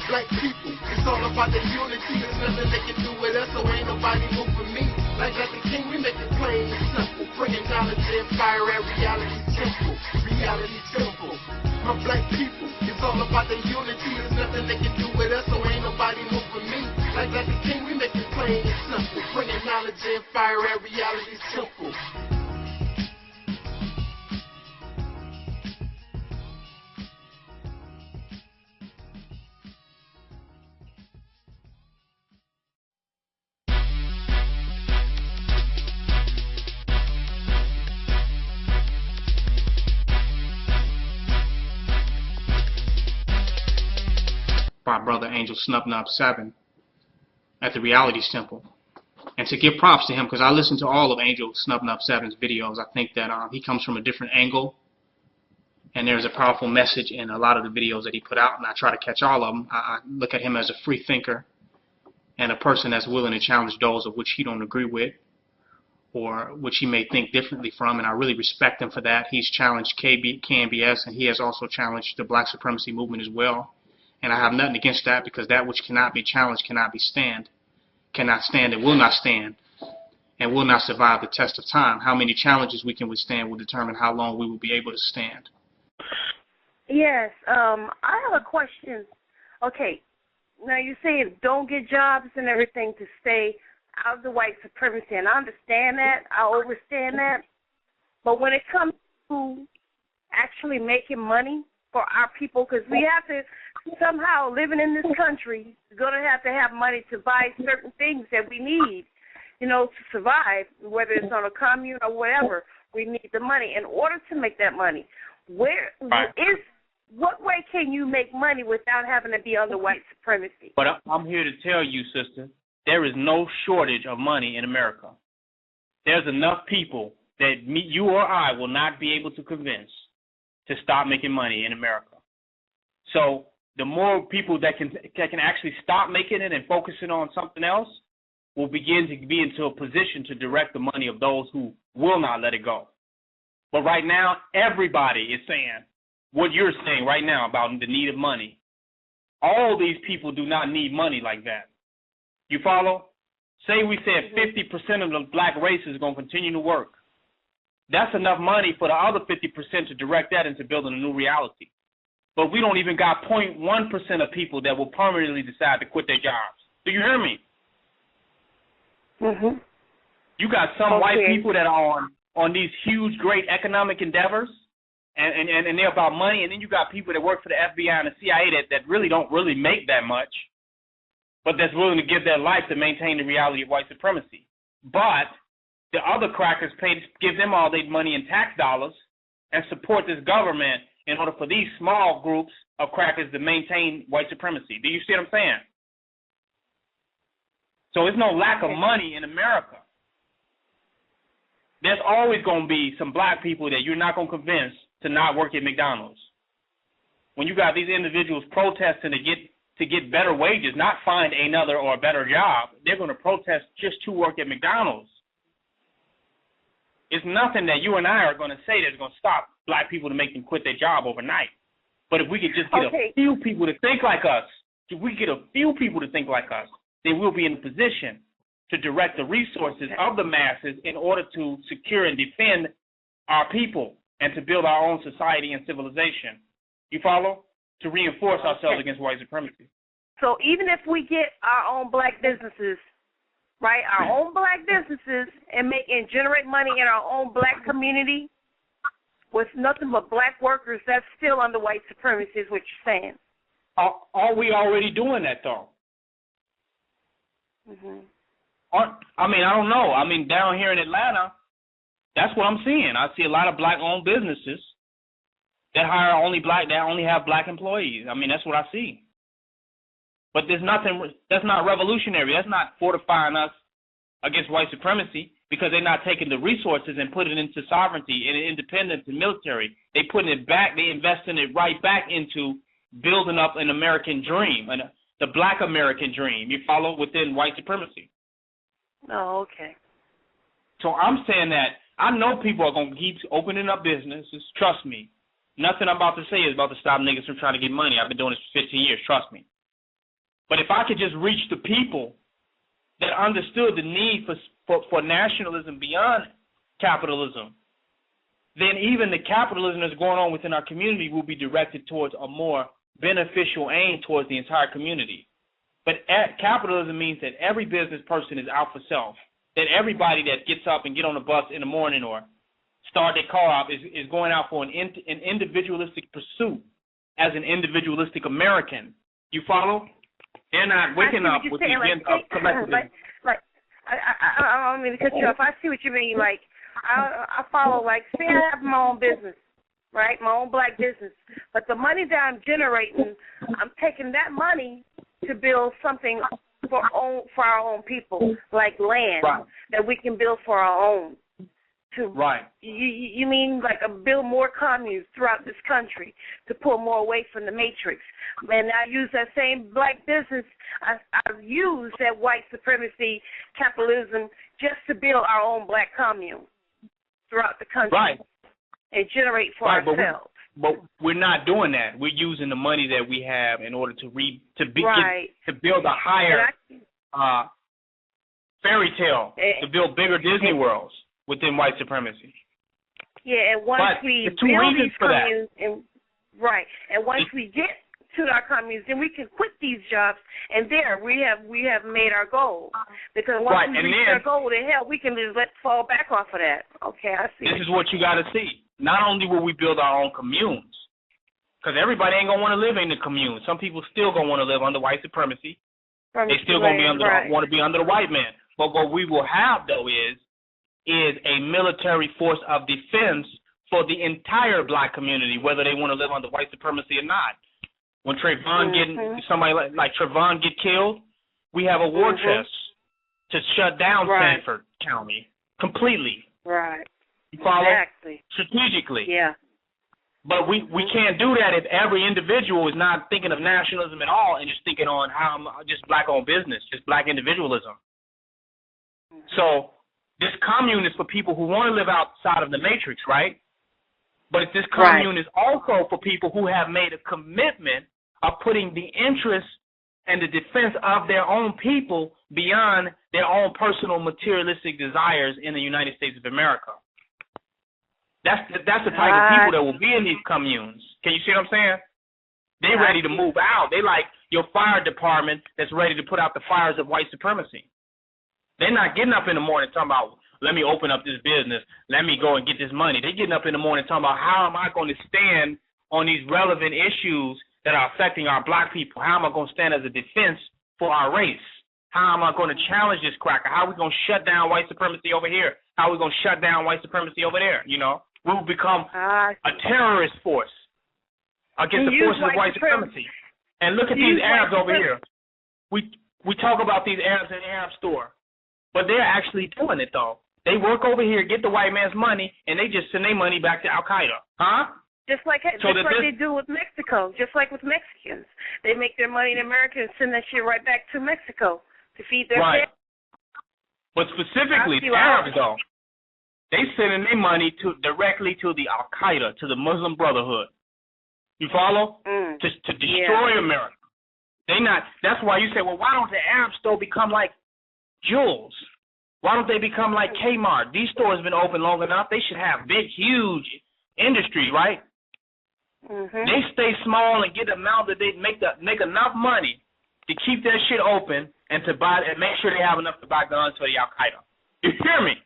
black people. It's all about the unity. There's nothing they can do with us, so ain't nobody moving me. Like the king, we make it plain and simple. Bringing knowledge and fire at reality temple. Reality temple. My black people, it's all about the unity. There's nothing they can do with us, so ain't nobody moving me. Like the king, we make it plain and simple. Bringing knowledge and fire at reality temple. By Brother Angel Snubnub 7 at the Reality Temple. And to give props to him, because I listened to all of Angel Snubnub 7's videos, I think that he comes from a different angle, and there's a powerful message in a lot of the videos that he put out, and I try to catch all of them. I look at him as a free thinker and a person that's willing to challenge those of which he don't agree with or which he may think differently from, and I really respect him for that. He's challenged KNBS, and he has also challenged the black supremacy movement as well. And I have nothing against that, because that which cannot be challenged cannot stand, and will not stand, and will not survive the test of time. How many challenges we can withstand will determine how long we will be able to stand. Yes, I have a question. Okay, now you're saying don't get jobs and everything to stay out of the white supremacy, and I understand that. I understand that. But when it comes to actually making money for our people, because we have to somehow, living in this country, is going to have money to buy certain things that we need, to survive, whether it's on a commune or whatever. We need the money. In order to make that money, what way can you make money without having to be under white supremacy? But I'm here to tell you, sister, there is no shortage of money in America. There's enough people that you or I will not be able to convince to stop making money in America. So the more people that can actually stop making it and focusing on something else will begin to be into a position to direct the money of those who will not let it go. But right now, everybody is saying what you're saying right now about the need of money. All these people do not need money like that. You follow? Say we said 50% of the black race is going to continue to work. That's enough money for the other 50% to direct that into building a new reality. But we don't even got 0.1% of people that will permanently decide to quit their jobs. Do you hear me? Mm-hmm. You got some white people that are on these huge, great economic endeavors, and they're about money, and then you got people that work for the FBI and the CIA that really don't really make that much, but that's willing to give their life to maintain the reality of white supremacy. But the other crackers give them all their money in tax dollars and support this government in order for these small groups of crackers to maintain white supremacy. Do you see what I'm saying? So there's no lack of money in America. There's always going to be some black people that you're not going to convince to not work at McDonald's. When you got these individuals protesting to get better wages, not find another or a better job, they're going to protest just to work at McDonald's. It's nothing that you and I are going to say that's going to stop black people to make them quit their job overnight. But if we could just get a few people to think like us, then we'll be in a position to direct the resources of the masses in order to secure and defend our people and to build our own society and civilization. You follow? To reinforce ourselves against white supremacy. So even if we get our own black businesses, right, our own black businesses and generate money in our own black community with nothing but black workers, that's still under white supremacy is what you're saying. Are we already doing that, though? Mm-hmm. I don't know. Down here in Atlanta, that's what I'm seeing. I see a lot of black-owned businesses that only have black employees. That's what I see. But that's not revolutionary. That's not fortifying us against white supremacy, because they're not taking the resources and putting it into sovereignty and independence and military. They putting it back, they investing it right back into building up an American dream, and the black American dream, you follow, within white supremacy. Oh, okay. So I'm saying that I know people are going to keep opening up businesses. Trust me. Nothing I'm about to say is about to stop niggas from trying to get money. I've been doing this for 15 years. Trust me. But if I could just reach the people that understood the need for nationalism beyond capitalism, then even the capitalism that's going on within our community will be directed towards a more beneficial aim towards the entire community. But capitalism means that every business person is out for self, that everybody that gets up and get on the bus in the morning or start their car up is going out for an individualistic pursuit as an individualistic American. You follow? They're not waking up with the agenda of collectivism. I don't mean to cut you off. I see what you mean. Like, I follow, like, say I have my own business, right, my own black business, but the money that I'm generating, I'm taking that money to build something for our own people, like land that we can build for our own. You mean like build more communes throughout this country to pull more away from the matrix? And I use that same black business. I've used that white supremacy capitalism just to build our own black commune throughout the country and generate for ourselves. But we're not doing that. We're using the money that we have in order to build a higher fairy tale, to build bigger Disney worlds within white supremacy. Yeah, and once we build these communes, and once we get to our communes, then we can quit these jobs, and there we have made our goal. Because once we reach our goal, then hell, we can just fall back off of that. Okay, I see. This is what you got to see. Not only will we build our own communes, because everybody ain't gonna want to live in the commune. Some people still gonna want to live under white supremacy. They still gonna want to be under the white man. But what we will have though is a military force of defense for the entire black community, whether they want to live under white supremacy or not. When Trayvon somebody like Trayvon get killed, we have a war chest to shut down Sanford County completely. Right. You follow? Exactly. Strategically. Yeah. But we can't do that if every individual is not thinking of nationalism at all and just thinking on how just black-owned business, just black individualism. So this commune is for people who want to live outside of the matrix, right? But this commune is also for people who have made a commitment of putting the interests and the defense of their own people beyond their own personal materialistic desires in the United States of America. That's the type of people that will be in these communes. Can you see what I'm saying? They're ready to move out. They like your fire department that's ready to put out the fires of white supremacy. They're not getting up in the morning talking about, let me open up this business, let me go and get this money. They're getting up in the morning talking about, how am I going to stand on these relevant issues that are affecting our black people? How am I going to stand as a defense for our race? How am I going to challenge this cracker? How are we going to shut down white supremacy over here? How are we going to shut down white supremacy over there? You know, we will become a terrorist force against the forces of white supremacy. And look at these Arabs over here. We talk about these Arabs in the Arab store, but they're actually doing it, though. They work over here, get the white man's money, and they just send their money back to Al-Qaeda. Huh? Just like they do with Mexico, just like with Mexicans. They make their money in America and send that shit right back to Mexico to feed their families. But specifically, the Arabs, though, they sending their money directly to the Al-Qaeda, to the Muslim Brotherhood. You follow? To destroy America. That's why you say, well, why don't the Arabs, though, become like Jules? Why don't they become like Kmart? These stores have been open long enough. They should have big, huge industry, right? They stay small and get the amount that they make enough money to keep their shit open and to buy and make sure they have enough to buy guns for the Al-Qaeda. You hear me?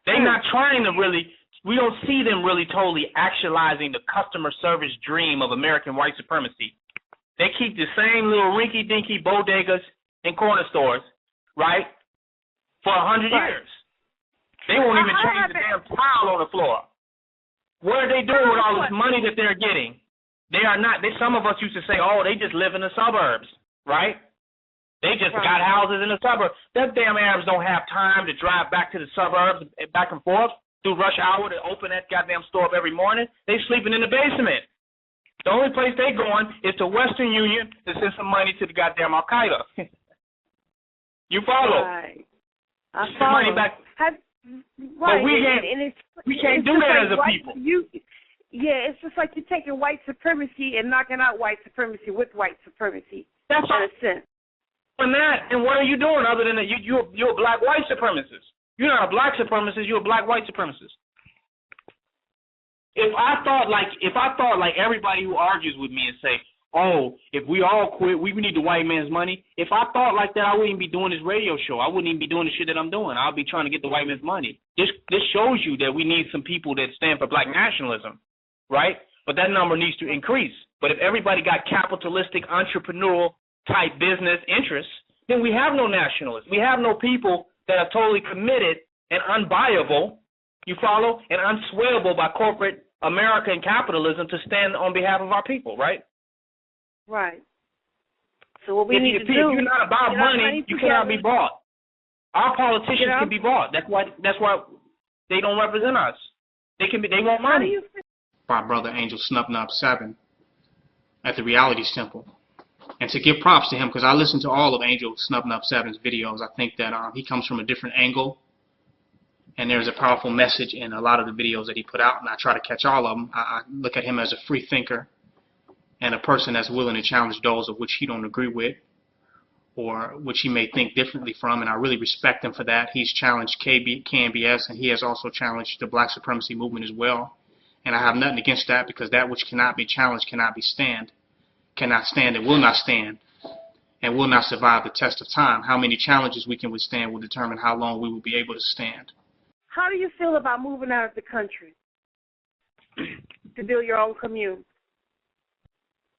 They're not trying to we don't see them really totally actualizing the customer service dream of American white supremacy. They keep the same little rinky-dinky bodegas and corner stores, right, for 100 years. They won't even change the damn tile on the floor. What are they doing with all this money that they're getting? They are not. Some of us used to say, oh, they just live in the suburbs, right? They just got houses in the suburbs. That damn Arabs don't have time to drive back to the suburbs, back and forth, through rush hour to open that goddamn store up every morning. They sleeping in the basement. The only place they going is to Western Union to send some money to the goddamn Al-Qaeda. You follow? Right. I follow. Money back. But we can't do that as a people. It's just like you're taking white supremacy and knocking out white supremacy with white supremacy. That's in a sense. And that, and what are you doing other than that? You're a black white supremacist. You're not a black supremacist. You're a black white supremacist. If I thought like everybody who argues with me and say, oh, if we all quit, we need the white man's money. If I thought like that, I wouldn't even be doing this radio show. I wouldn't even be doing the shit that I'm doing. I'll be trying to get the white man's money. This shows you that we need some people that stand for black nationalism, right? But that number needs to increase. But if everybody got capitalistic, entrepreneurial type business interests, then we have no nationalists. We have no people that are totally committed and unbuyable, you follow, and unswayable by corporate American capitalism to stand on behalf of our people, right? Right. So what we need to do, if you're not about money, you cannot be bought. Our politicians can be bought. That's why they don't represent us. They want money. By Brother Angel Snubnub 7 at the Reality Temple. And to give props to him, because I listened to all of Angel Snubnub 7's videos, I think that he comes from a different angle. And there's a powerful message in a lot of the videos that he put out, and I try to catch all of them. I look at him as a free thinker and a person that's willing to challenge those of which he don't agree with or which he may think differently from, and I really respect him for that. He's challenged KNBS, and he has also challenged the black supremacy movement as well. And I have nothing against that, because that which cannot be challenged cannot stand and will not stand and will not survive the test of time. How many challenges we can withstand will determine how long we will be able to stand. How do you feel about moving out of the country to build your own commune?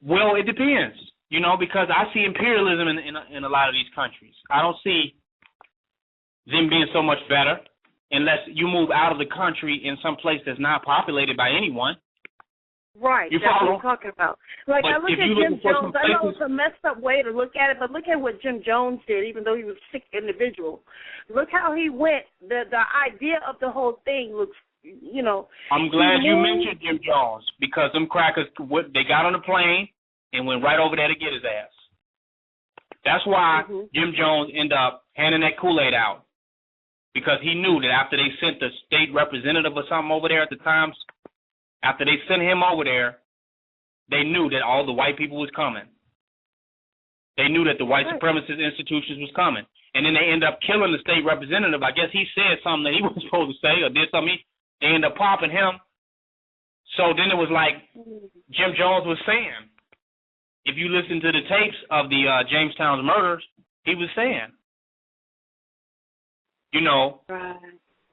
Well, it depends, because I see imperialism in a lot of these countries. I don't see them being so much better unless you move out of the country in some place that's not populated by anyone. Right, that's what I'm talking about. Like, I look at Jim Jones. I know it's a messed up way to look at it, but look at what Jim Jones did, even though he was a sick individual. Look how he went. The idea of the whole thing looks, I'm glad you mentioned Jim Jones, because them crackers, they got on a plane and went right over there to get his ass. That's why Jim Jones ended up handing that Kool-Aid out, because he knew that after they sent the state representative or something over there at the Times, after they sent him over there, they knew that all the white people was coming. They knew that the white supremacist institutions was coming. And then they end up killing the state representative. I guess he said something that he wasn't supposed to say or did something. They end up popping him. So then it was like Jim Jones was saying, if you listen to the tapes of the Jamestown murders, he was saying,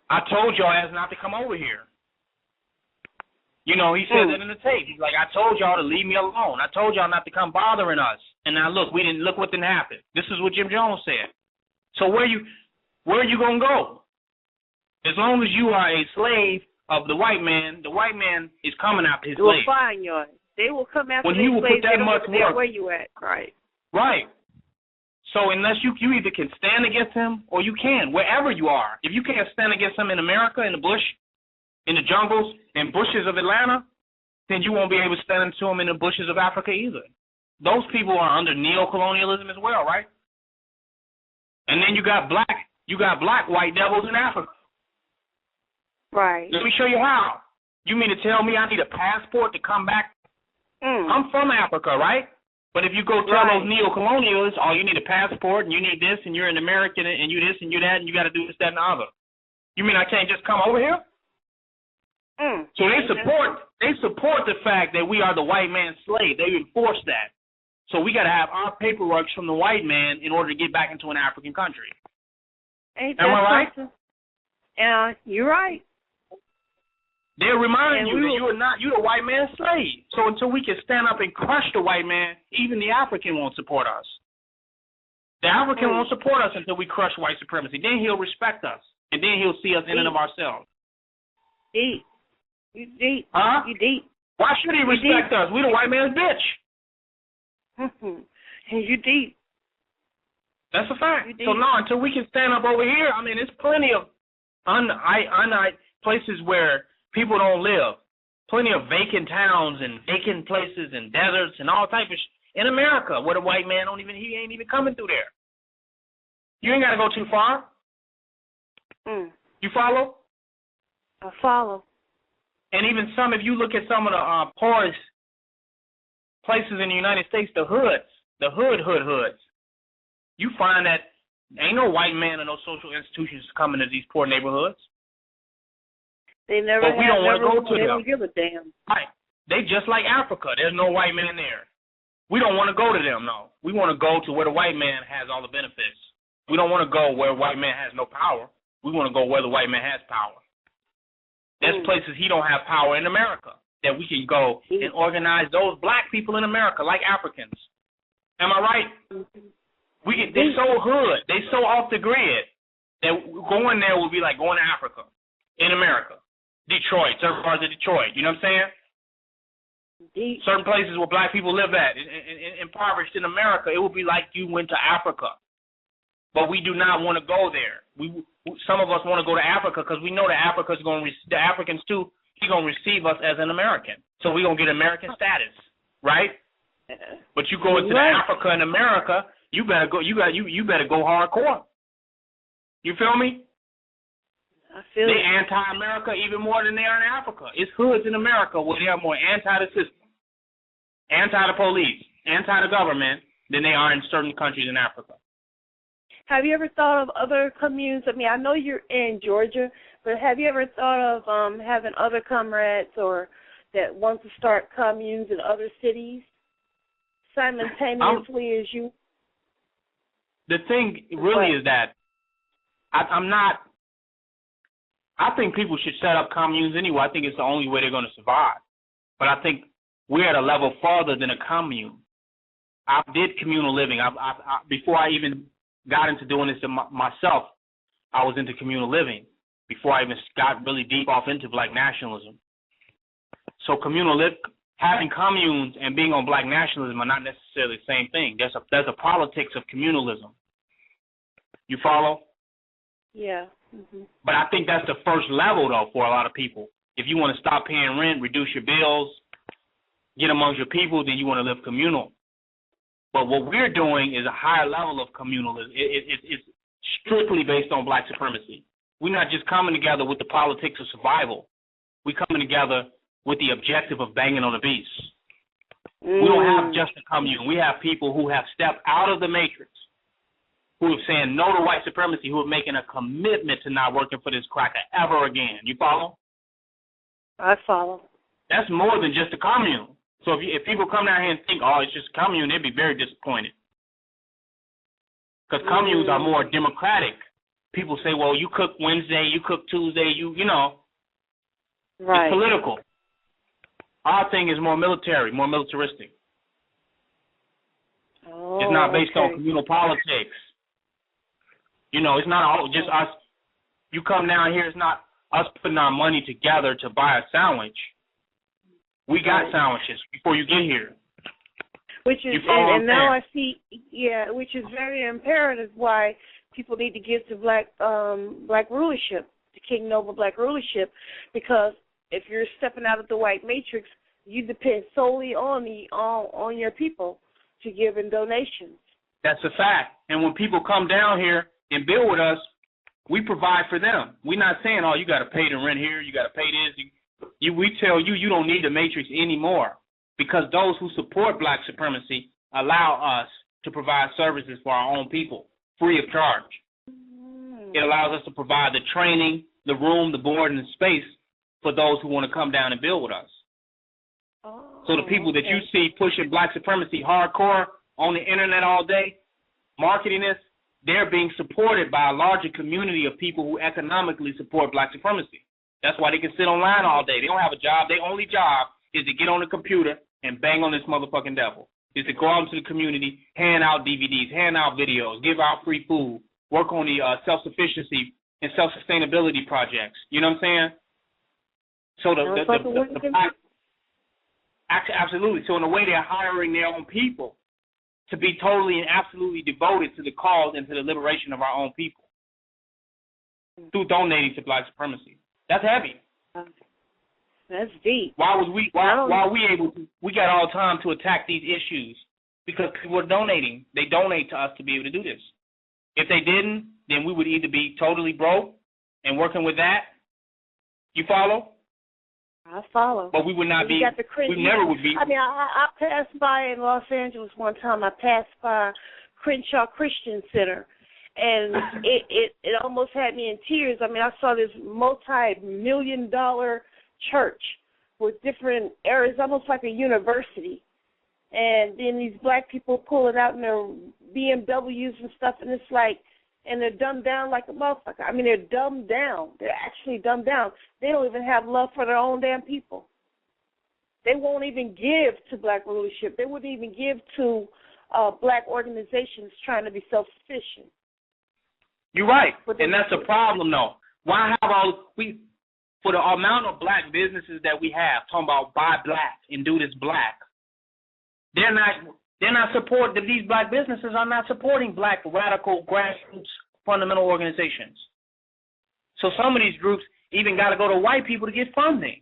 I told your ass not to come over here. He said that in the tape. He's like, I told y'all to leave me alone. I told y'all not to come bothering us. And now look what didn't happen. This is what Jim Jones said. So where are you gonna go? As long as you are a slave of the white man is coming after his slave. They will find you. They will come after when he will put that much work. Where you at? Right. Right. So unless you either can stand against him or you can, wherever you are. If you can't stand against him in America, in the bush, in the jungles and bushes of Atlanta, then you won't be able to stand to him in the bushes of Africa either. Those people are under neo-colonialism as well, right? And then you got black white devils in Africa. Right. Let me show you how. You mean to tell me I need a passport to come back? I'm from Africa, right? But if you go tell those neo-colonialists, oh, you need a passport and you need this and you're an American and you this and you that and you got to do this, that, and the other. You mean I can't just come over here? So they support the fact that we are the white man's slave. They enforce that. So we got to have our paperwork from the white man in order to get back into an African country. Am I right? Yeah, you're right. They'll remind you that you're the white man's slave. So until we can stand up and crush the white man, even the African won't support us. The African won't support us until we crush white supremacy. Then he'll respect us, and then he'll see us in and of ourselves. Deep. You deep. Huh? You deep. Why should he respect us? We the white man's bitch. And you deep. That's a fact. So no, until we can stand up over here, I mean, there's plenty of places where people don't live. Plenty of vacant towns and vacant places and deserts and all type of in America where the white man he ain't even coming through there. You ain't got to go too far. You follow? I follow. And even if you look at some of the poorest places in the United States, the hoods, the hoods, you find that ain't no white man or no social institutions coming to these poor neighborhoods. They never But we don't want to go to they them. don't give a damn. Right. They just like Africa. There's no white man there. We don't want to go to them, no. We want to go to where the white man has all the benefits. We don't want to go where the white man has no power. We want to go where the white man has power. There's places he don't have power in America that we can go and organize those black people in America like Africans. Am I right? They're so hood. They so off the grid that going there would be like going to Africa in America. Detroit, certain parts of Detroit. You know what I'm saying? Certain places where black people live at, impoverished in America, it would be like you went to Africa. But we do not want to go there. Some of us want to go to Africa because we know that Africa's going to the Africans too. He's going to receive us as an American, so we're going to get American status, right? But you go into Africa and America, you better go. You better go hardcore. You feel me? I feel they anti-America even more than they are in Africa. It's hoods in America where they are more anti the system, anti the police, anti the government than they are in certain countries in Africa. Have you ever thought of other communes? I mean, I know you're in Georgia, but have you ever thought of having other comrades or that want to start communes in other cities simultaneously as you? The thing really is that I'm not. I think people should set up communes anyway. I think it's the only way they're going to survive. But I think we're at a level farther than a commune. I did communal living. Before I even got into doing this myself, I was into communal living before I even got really deep off into black nationalism. So having communes and being on black nationalism are not necessarily the same thing. There's a politics of communalism. You follow? Yeah. Mm-hmm. But I think that's the first level, though, for a lot of people. If you want to stop paying rent, reduce your bills, get amongst your people, then you want to live communal. But what we're doing is a higher level of communalism. It's strictly based on black supremacy. We're not just coming together with the politics of survival. We're coming together with the objective of banging on the beast. We don't have just a commune. We have people who have stepped out of the matrix, who are saying no to white supremacy, who are making a commitment to not working for this cracker ever again. You follow? I follow. That's more than just a commune. So if people come down here and think, oh, it's just a commune, they'd be very disappointed. Because communes are more democratic. People say, well, you cook Wednesday, you cook Tuesday, you know. Right. It's political. Our thing is more military, more militaristic. Oh, it's not based on communal politics. You know, it's not all just us. You come down here, it's not us putting our money together to buy a sandwich. We got sandwiches before you get here. Which is, and now I see, which is very imperative why people need to give to black rulership, the King Noble black rulership, because if you're stepping out of the white matrix, you depend solely on your people to give in donations. That's a fact. And when people come down here and build with us, we provide for them. We're not saying, oh, you got to pay the rent here, you got to pay this. We tell you, you don't need the matrix anymore, because those who support black supremacy allow us to provide services for our own people free of charge. It allows us to provide the training, the room, the board, and the space for those who want to come down and build with us. So the people that you see pushing black supremacy hardcore on the internet all day, marketing this, they're being supported by a larger community of people who economically support black supremacy. That's why they can sit online all day. They don't have a job. Their only job is to get on the computer and bang on this motherfucking devil. Is to go out into the community, hand out DVDs, hand out videos, give out free food, work on the self-sufficiency and self-sustainability projects. You know what I'm saying? So the black, absolutely. So in a way, they're hiring their own people to be totally and absolutely devoted to the cause and to the liberation of our own people through donating to black supremacy. That's heavy. That's deep. Why we able to? We got all the time to attack these issues because people are donating. They donate to us to be able to do this. If they didn't, then we would either be totally broke and working with that. You follow? I follow. But we would not be. We never would be. I mean, I passed by in Los Angeles one time. I passed by Crenshaw Christian Center, and it almost had me in tears. I mean, I saw this multi-million-dollar church with different areas, almost like a university. And then these black people pulling out in their BMWs and stuff, and it's like, and they're dumbed down like a motherfucker. I mean, they're dumbed down. They're actually dumbed down. They don't even have love for their own damn people. They won't even give to black rulership. They wouldn't even give to black organizations trying to be self-sufficient. You're right, and that's a problem, though. Why have for the amount of black businesses that we have, talking about buy black and do this black, they're not supporting, these black businesses are not supporting black radical grassroots fundamental organizations. So some of these groups even got to go to white people to get funding.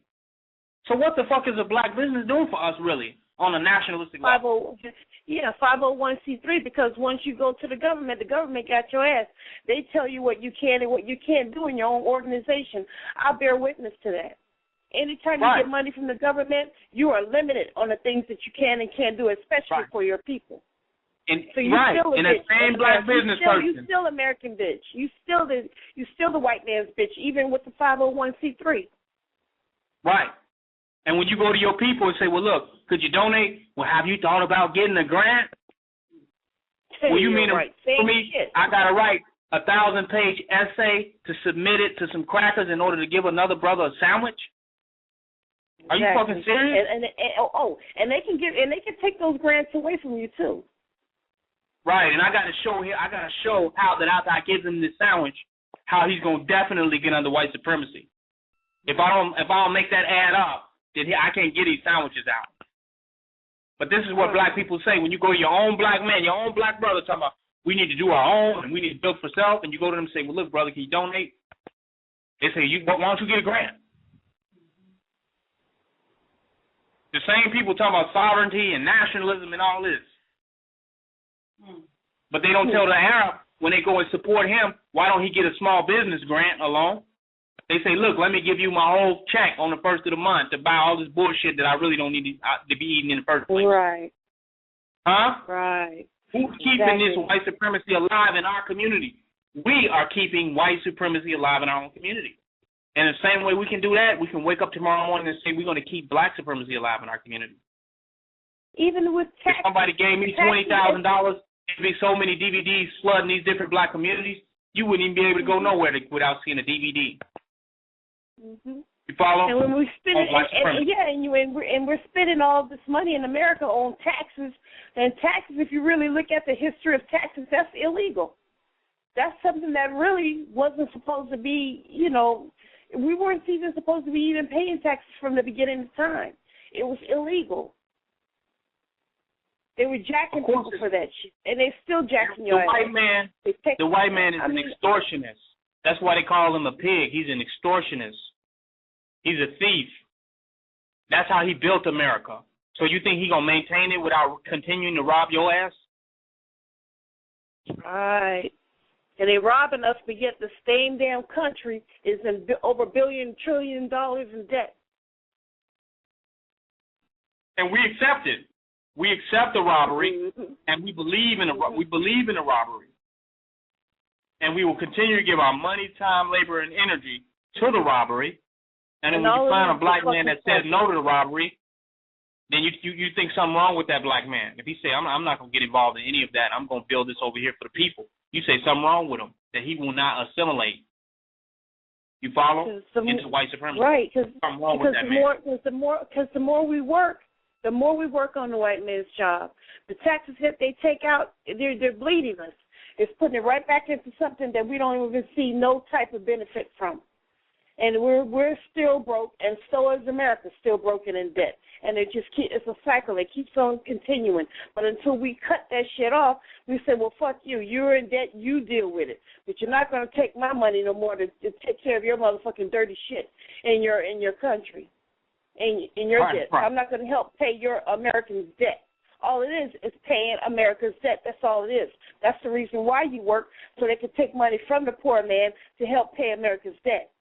So what the fuck is a black business doing for us, really, on a nationalistic level? 501c3, because once you go to the government got your ass. They tell you what you can and what you can't do in your own organization. I bear witness to that. Anytime you get money from the government, you are limited on the things that you can and can't do, especially for your people. And, so you still a and bitch. the same black business person. You still American bitch. You still the white man's bitch, even with the 501c3. Right. And when you go to your people and say, well, look, could you donate? Well, have you thought about getting a grant? Well, you mean for me, I got to write a 1,000-page essay to submit it to some crackers in order to give another brother a sandwich? Are you fucking serious? And they can take those grants away from you too. Right, and I got to show how that after I give him this sandwich, how he's gonna definitely get under white supremacy. If I don't make that add up, then I can't get these sandwiches out. But this is what black people say when you go to your own black man, your own black brother, talking about we need to do our own and we need to build for self, and you go to them and say, well, look, brother, can you donate? They say, why don't you get a grant? The same people talking about sovereignty and nationalism and all this. But they don't tell the Arab when they go and support him, why don't he get a small business grant alone? They say, look, let me give you my whole check on the first of the month to buy all this bullshit that I really don't need to be eating in the first place. Right. Huh? Right. Who's keeping this white supremacy alive in our community? We are keeping white supremacy alive in our own community. And the same way we can do that, we can wake up tomorrow morning and say we're going to keep black supremacy alive in our community. Even with tax, if somebody gave me $20,000, there'd be so many DVDs flooding these different black communities, you wouldn't even be able to go nowhere without seeing a DVD. Mm-hmm. You follow? And when we spend and we're spending all of this money in America on taxes, and taxes, if you really look at the history of taxes, that's illegal. That's something that really wasn't supposed to be, we weren't even supposed to be even paying taxes from the beginning of time. It was illegal. They were jacking people for that shit, and they're still jacking your ass. The white man is an extortionist. That's why they call him a pig. He's an extortionist. He's a thief. That's how he built America. So you think he's going to maintain it without continuing to rob your ass? Right. And they robbing us, but yet the same damn country is in over $1 trillion in debt. And we accept it. We accept the robbery, and we believe in the robbery. And we will continue to give our money, time, labor, and energy to the robbery. And then when you find a black man that says no to the robbery, then you think something wrong with that black man. If he say, I'm not going to get involved in any of that, I'm going to build this over here for the people, you say something wrong with him, that he will not assimilate. You follow? Into white supremacy. Right, because the more we work, the more we work on the white man's job, the taxes that they take out, they're bleeding us. It's putting it right back into something that we don't even see no type of benefit from. And we're still broke, and so is America still broken in debt. And it's a cycle. It keeps on continuing. But until we cut that shit off, we say, well, fuck you. You're in debt. You deal with it. But you're not going to take my money no more to take care of your motherfucking dirty shit in your country, in your debt. Right. I'm not going to help pay your Americans' debt. All it is paying America's debt. That's all it is. That's the reason why you work, so they can take money from the poor man to help pay America's debt.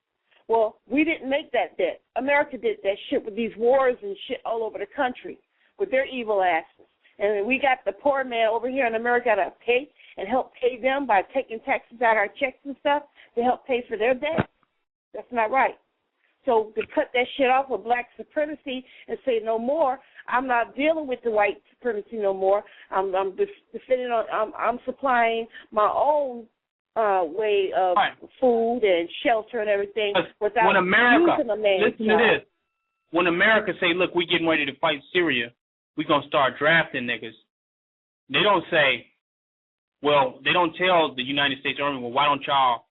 Well, we didn't make that debt. America did that shit with these wars and shit all over the country with their evil asses. And we got the poor man over here in America to pay and help pay them by taking taxes out of our checks and stuff to help pay for their debt. That's not right. So to cut that shit off with black supremacy and say no more, I'm not dealing with the white supremacy no more. I'm just defending on. I'm supplying my own way of food and shelter and everything without when America, using a man's listen to this. When America say, look, we getting ready to fight Syria, we going to start drafting niggas. They don't say, well, they don't tell the United States Army, well, why don't y'all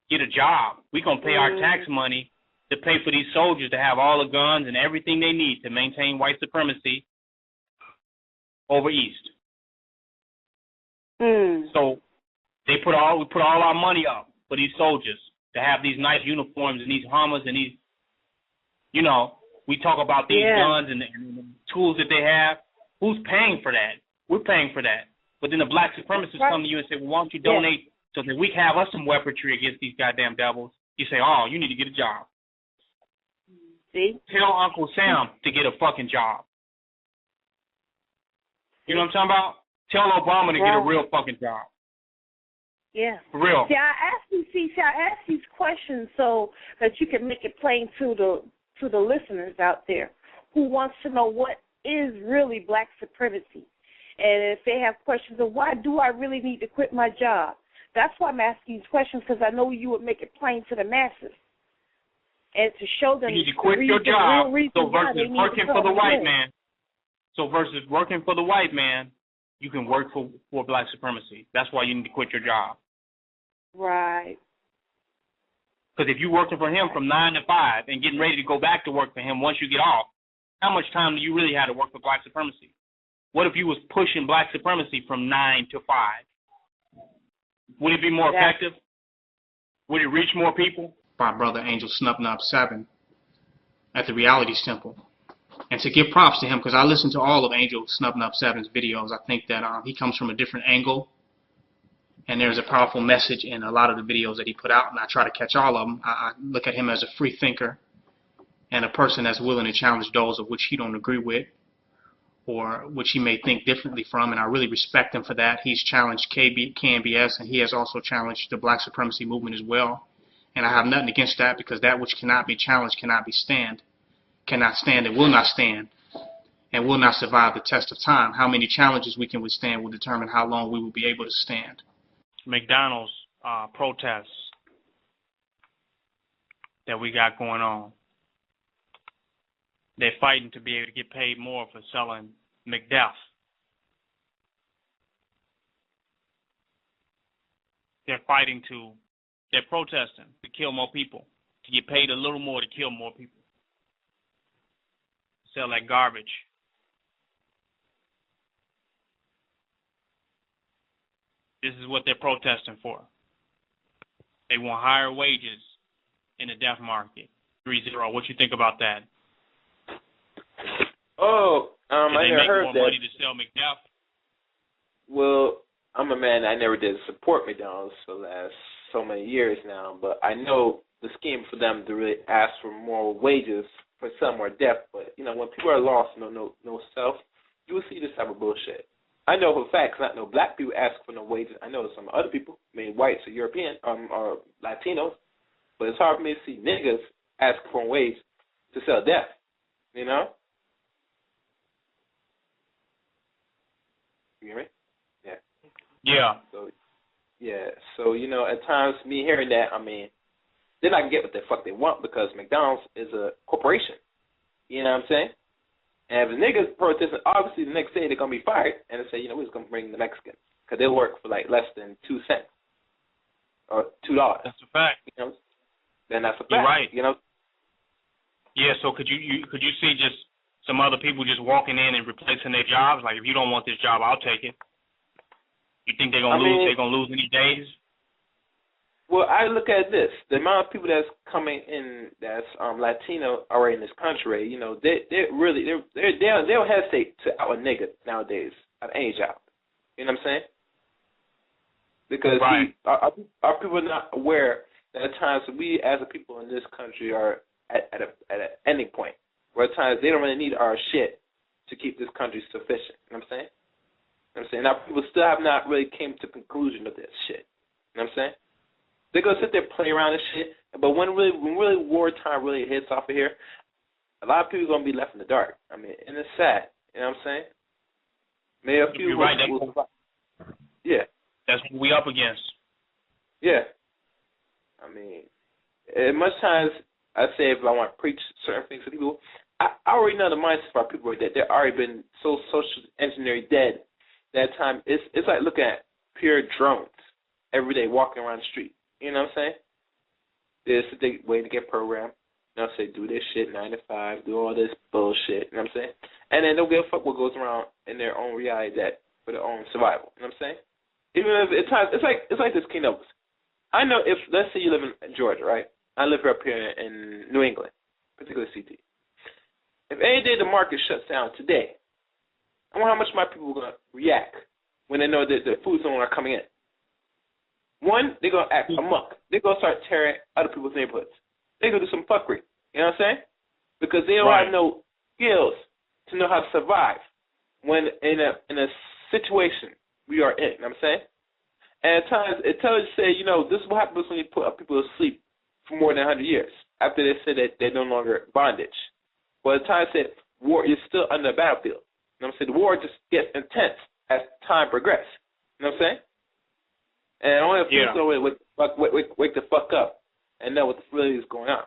get a job? We going to pay our tax money to pay for these soldiers to have all the guns and everything they need to maintain white supremacy over East. So we put all our money up for these soldiers to have these nice uniforms and these Hummers and these, you know, we talk about these guns and the tools that they have. Who's paying for that? We're paying for that. But then the black supremacists come to you and say, well, why don't you donate so that we can have us some weaponry against these goddamn devils? You say, oh, you need to get a job. See? Tell Uncle Sam to get a fucking job. You know what I'm talking about? Tell Obama to get a real fucking job. Yeah. For real. See, I ask these questions so that you can make it plain to the listeners out there who wants to know what is really black supremacy. And if they have questions of why do I really need to quit my job? That's why I'm asking these questions, because I know you would make it plain to the masses. And to show them you need to quit your job, so versus working for the white man. So versus working for the white man, you can work for black supremacy. That's why you need to quit your job. Right. Because if you're working for him from 9 to 5 and getting ready to go back to work for him once you get off, how much time do you really have to work for black supremacy? What if you was pushing black supremacy from 9 to 5? Would it be more effective? Would it reach more people? My brother Angel Snubnub 7 at the Reality Temple. And to give props to him, because I listened to all of Angel Snubnub 7's videos, I think that he comes from a different angle. And there's a powerful message in a lot of the videos that he put out, and I try to catch all of them. I look at him as a free thinker and a person that's willing to challenge those of which he don't agree with or which he may think differently from, and I really respect him for that. He's challenged KNBS, and he has also challenged the black supremacy movement as well. And I have nothing against that, because that which cannot be challenged cannot stand and will not stand and will not survive the test of time. How many challenges we can withstand will determine how long we will be able to stand. McDonald's protests that we got going on. They're fighting to be able to get paid more for selling McDuff. They're protesting to kill more people, to get paid a little more to kill more people. Sell that garbage. This is what they're protesting for. They want higher wages in the death market. 3-0. What you think about that? Oh, I never heard that. They make more money to sell McDuff. Well, I'm a man. I never did support McDonald's for the last so many years now, but I know the scheme for them to really ask for more wages for some more death. But you know, when people are lost, no self, you will see this type of bullshit. I know for facts, not no black people ask for no wages. I know some other people, maybe whites or European or Latinos, but it's hard for me to see niggas ask for a wage to sell death. You know? You hear me? Yeah. Yeah. So you know, at times me hearing that, I mean, they're not gonna get what the fuck they want, because McDonald's is a corporation. You know what I'm saying? And if the niggas protesting, obviously the next day they're going to be fired, and they say, you know, we're just going to bring the Mexicans, because they'll work for like less than 2 cents or $2. That's a fact. You know, then that's a fact. You're right. You know. Yeah. So could you see just some other people just walking in and replacing their jobs? Like, if you don't want this job, I'll take it. You think they're gonna lose? They're gonna lose any days? Well, I look at this: the amount of people that's coming in that's Latino already in this country. You know, they don't hesitate to out a nigga nowadays at any job. You know what I'm saying? Because right. Are people not aware that at times we as a people in this country are at an ending point, where at times they don't really need our shit to keep this country sufficient. You know what I'm saying? You know what I'm saying? Now, people still have not really came to the conclusion of this shit. You know what I'm saying? They're going to sit there and play around and shit, but when really wartime really hits off of here, a lot of people are going to be left in the dark. I mean, and it's sad. You know what I'm saying? Maybe a few You're right. Yeah. That's what we up against. Yeah. I mean, as much times I say if I want to preach certain things to people, I already know the mindset of our people that they've already been so social engineered dead that time. It's like looking at pure drones every day walking around the street. You know what I'm saying? They're waiting to get programmed. You know, say do this shit 9 to 5, do all this bullshit. You know what I'm saying? And then don't give a fuck what goes around in their own reality that for their own survival. You know what I'm saying? Even if at times it's like this King Elvis. I know if let's say you live in Georgia, right? I live up here in New England, particularly CT. If any day the market shuts down today, I wonder how much my people are gonna react when they know that the food zones are coming in. One, they're gonna act amok. They're gonna start tearing other people's neighborhoods. They're gonna do some fuckery. You know what I'm saying? Because they don't have no skills to know how to survive when in a situation we are in. You know what I'm saying? And at times it tells you, say, you know, this is what happens when you put people to sleep for more than 100 years after they say that they're no longer bondage. But at times it said war is still under the battlefield. You know what I'm saying? The war just gets intense as time progresses. You know what I'm saying? And only if people wake the fuck up and know what really is going on.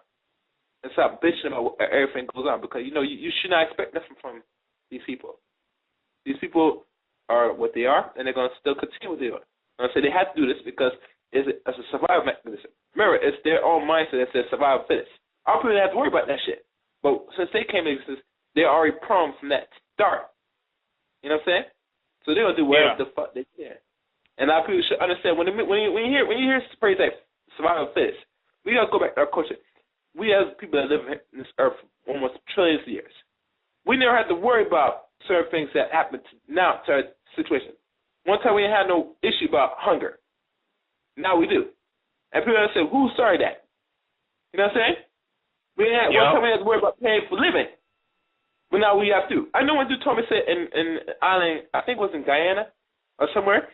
And stop bitching about everything goes on, because, you know, you should not expect nothing from these people. These people are what they are, and they're going to still continue what they are. And I say they have to do this because it's a survival mechanism. Remember, it's their own mindset that says survival fittest. Our people don't have to worry about that shit. But since they came into existence, they're already prone from that start. You know what I'm saying? So they're going to do whatever the fuck they can. And a lot of people should understand, when you hear this phrase like survival fittest, we got to go back to our culture. We as people that live in this earth for almost trillions of years, we never had to worry about certain things that happen now to our situation. One time we didn't have no issue about hunger. Now we do. And people say, who started that? You know what I'm saying? One time we had to worry about paying for living. But now we have to. I know when dude told me, said in island, I think it was in Guyana or somewhere,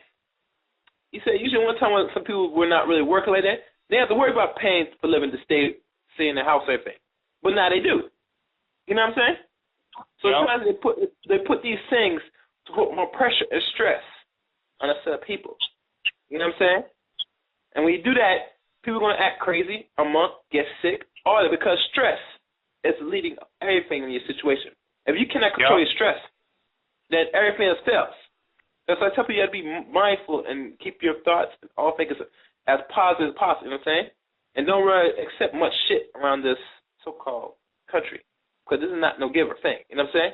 he said usually one time when some people were not really working like that, they have to worry about paying for living to stay in the house or everything. But now they do. You know what I'm saying? So sometimes they put these things to put more pressure and stress on a set of people. You know what I'm saying? And when you do that, people are going to act crazy, get sick, all that, because stress is leading everything in your situation. If you cannot control your stress, then everything else fails. That's why I tell people you have to be mindful and keep your thoughts and all things as positive as possible. You know what I'm saying? And don't really accept much shit around this so-called country, because this is not no giver thing. You know what I'm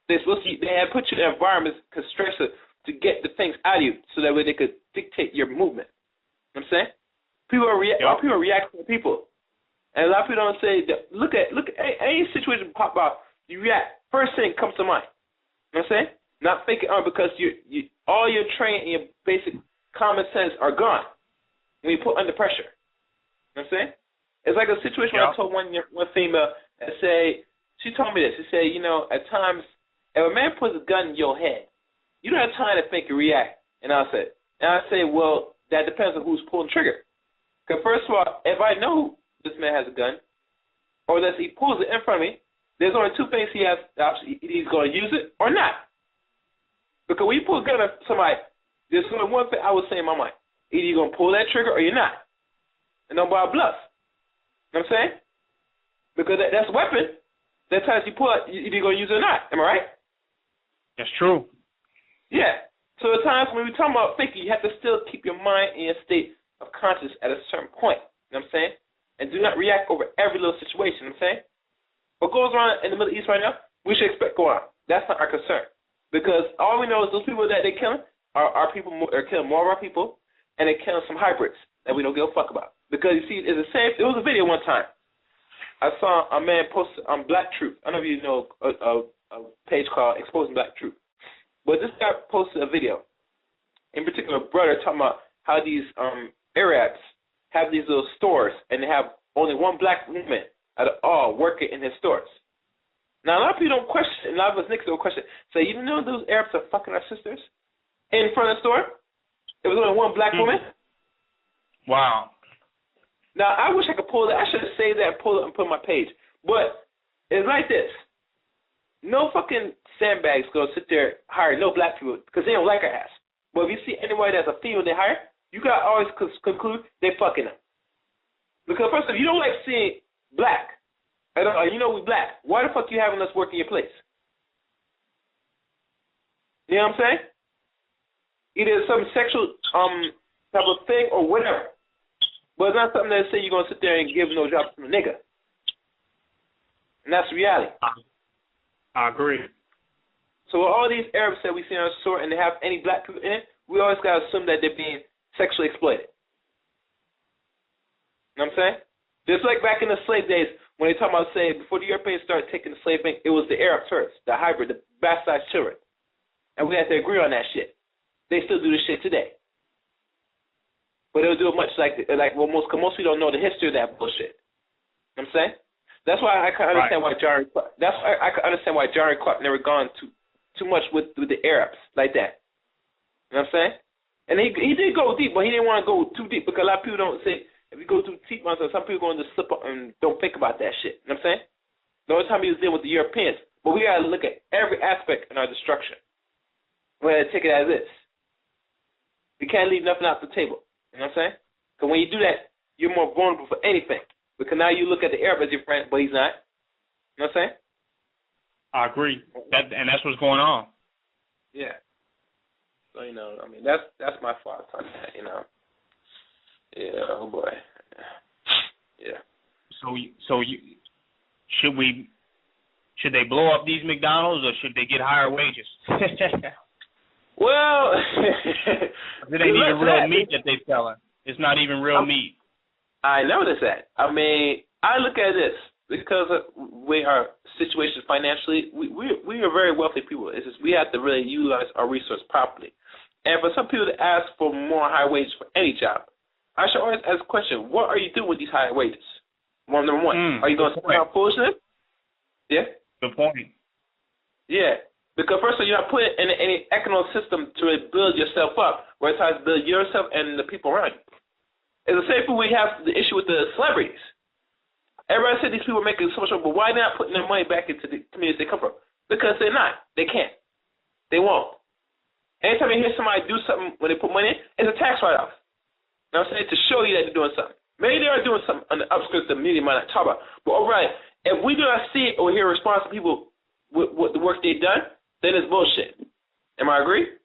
saying? They have put you in environments to stress it to get the things out of you, so that way they could dictate your movement. You know what I'm saying? People are reacting to people, and a lot of people don't say that. Look at any situation pop out, you react. First thing comes to mind. You know what I'm saying? Not thinking because you all your training and your basic common sense are gone when you put under pressure. You know what I'm saying? It's like a situation where I told one female, she told me this. She said, you know, at times, if a man puts a gun in your head, you don't have time to think and react. And I say, well, that depends on who's pulling the trigger. Because first of all, if I know this man has a gun, or that he pulls it in front of me, there's only two things he has the option. Either he's going to use it or not. Because when you pull a gun at somebody, there's only one thing I would say in my mind. Either you're going to pull that trigger or you're not. And don't buy a bluff. You know what I'm saying? Because that's a weapon. That times you pull it, either you're going to use it or not. Am I right? That's true. Yeah. So at times when we talk about thinking, you have to still keep your mind in a state of consciousness at a certain point. You know what I'm saying? And do not react over every little situation. You know what I'm saying? What goes on in the Middle East right now, we should expect go on. That's not our concern. Because all we know is those people that they're killing are killing more of our people, and they're killing some hybrids that we don't give a fuck about. Because you see, it's the same. There was a video one time. I saw a man posted on Black Truth. I don't know if you know a page called Exposing Black Truth. But this guy posted a video. In particular, a brother talking about how these Arabs have these little stores, and they have only one black woman out of all working in his stores. Now, a lot of people don't question, and a lot of us niggas don't question, say, you know those Arabs are fucking our sisters in front of the store? It was only one black woman? Wow. Now, I wish I could pull that. I should have saved that, pull it, and put it on my page. But it's like this. No fucking sandbags go sit there, hire no black people, because they don't like our ass. But if you see anybody that's a female they hire, you got to always conclude they fucking them. Because first of all, if you don't like seeing black, you know we black, why the fuck you having us work in your place? You know what I'm saying? Either some sexual type of thing or whatever. But it's not something that say you're going to sit there and give no job to a nigga. And that's the reality. I agree. So with all these Arabs that we see on the store and they have any black people in it, we always got to assume that they're being sexually exploited. You know what I'm saying? Just like back in the slave days, when they talk about, say, before the Europeans started taking the slave thing, it was the Arabs first, the hybrid, the bastard children. And we had to agree on that shit. They still do this shit today. But they'll do it much like most people don't know the history of that bullshit. You know what I'm saying? That's why I can understand why John Clark never gone too much with the Arabs like that. You know what I'm saying? And he did go deep, but he didn't want to go too deep because a lot of people don't say, if you go too deep, some people going to slip up and don't think about that shit. You know what I'm saying? The only time he was dealing with the Europeans. But we got to look at every aspect in our destruction. We got to take it as is. We can't leave nothing off the table. You know what I'm saying? Because when you do that, you're more vulnerable for anything. Because now you look at the Arab as your friend, but he's not. You know what I'm saying? I agree. And that's what's going on. Yeah. So, you know, I mean, that's my thoughts on that, you know. Yeah, oh boy. Yeah. Should they blow up these McDonald's or should they get higher wages? Well, it ain't even real meat that they selling. It's not even real meat. I noticed that. I mean, I look at this because of we our situation financially. We are very wealthy people. It's just we have to really utilize our resource properly. And for some people to ask for more high wages for any job, I should always ask a question: what are you doing with these high wages? Number one, are you going to spend on foolishness? Yeah. Good point. Yeah. Because first of all, you're not putting in any economic system to build yourself up, where it's to build yourself and the people around you. It's the same thing we have the issue with the celebrities. Everybody said these people are making so much money, but why not putting their money back into the communities they come from? Because they're not. They can't. They won't. Anytime you hear somebody do something when they put money in, it's a tax write-off. You know what I'm saying? To show you that they're doing something. Maybe they are doing something on the outskirts of the media might not talk about. But all right, if we do not see or hear response to people with the work they've done, then it's bullshit. Am I agree?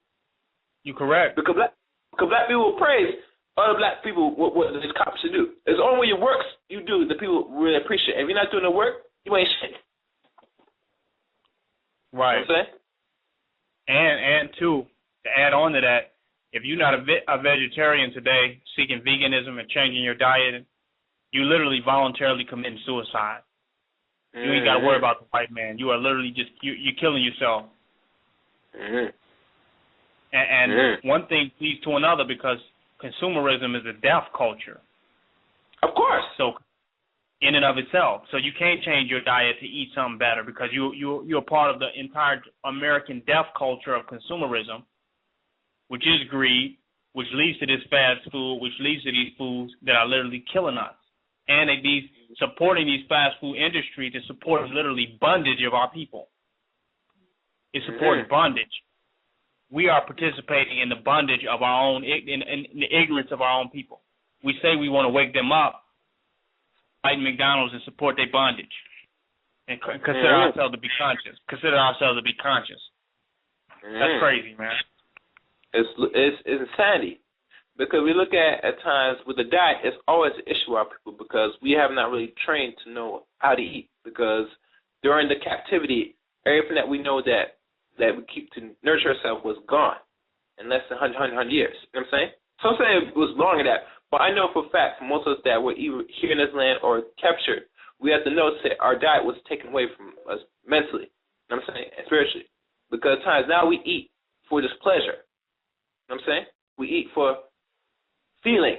You're correct. Because black people will praise other black people what these cops should do. It's only when your works you do that people really appreciate. If you're not doing the work, you ain't shit. Right. You know what I'm saying? And too, to add on to that, if you're not a vegetarian today, seeking veganism and changing your diet, you literally voluntarily committing suicide. You ain't got to worry about the white man. You are literally just you're killing yourself. And one thing leads to another because consumerism is a death culture. Of course. So, in and of itself, so you can't change your diet to eat something better because you're part of the entire American death culture of consumerism, which is greed, which leads to this fast food, which leads to these foods that are literally killing us, and supporting these fast food industry to support literally bondage of our people. It supports bondage. We are participating in the bondage of our own, in the ignorance of our own people. We say we want to wake them up, fight McDonald's and support their bondage, and consider ourselves to be conscious. That's crazy, man. It's insanity. Because we look at times with the diet, it's always an issue with our people because we have not really trained to know how to eat. Because during the captivity, everything that we know that we keep to nurture ourselves was gone in less than 100 years. You know what I'm saying? So I'm saying it was longer than that. But I know for a fact, for most of us that were either here in this land or captured, we have to notice that our diet was taken away from us mentally. You know what I'm saying? And spiritually. Because at times now we eat for this pleasure. You know what I'm saying? We eat for feeling.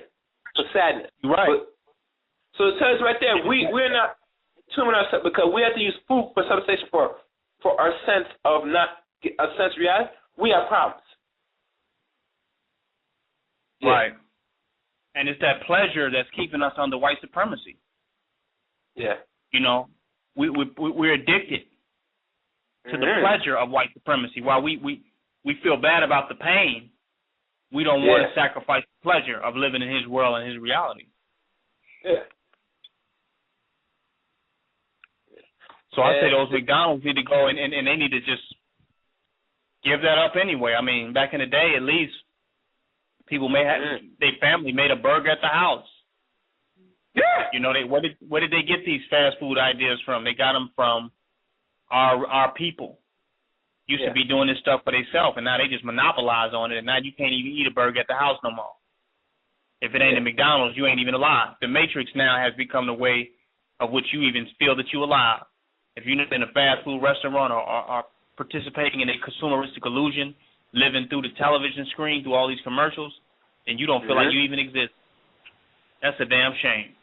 for sadness. Right. But, so it tells right there, we're not tuning ourselves because we have to use food for substation for our sense of reality. We have problems. Yeah. Right. And it's that pleasure that's keeping us under white supremacy. Yeah. You know, we're addicted to the pleasure of white supremacy. While we feel bad about the pain, we don't want to sacrifice the pleasure of living in his world and his reality. Yeah. So I say those McDonald's need to go and they need to just give that up anyway. I mean, back in the day, at least people may have their family made a burger at the house. Yeah. You know, where did they get these fast food ideas from? They got them from our people. Used to be doing this stuff for themselves, and now they just monopolize on it, and now you can't even eat a burger at the house no more. If it ain't a McDonald's, you ain't even alive. The Matrix now has become the way of which you even feel that you're alive. If you're in a fast food restaurant or participating in a consumeristic illusion, living through the television screen, through all these commercials, and you don't feel like you even exist, that's a damn shame.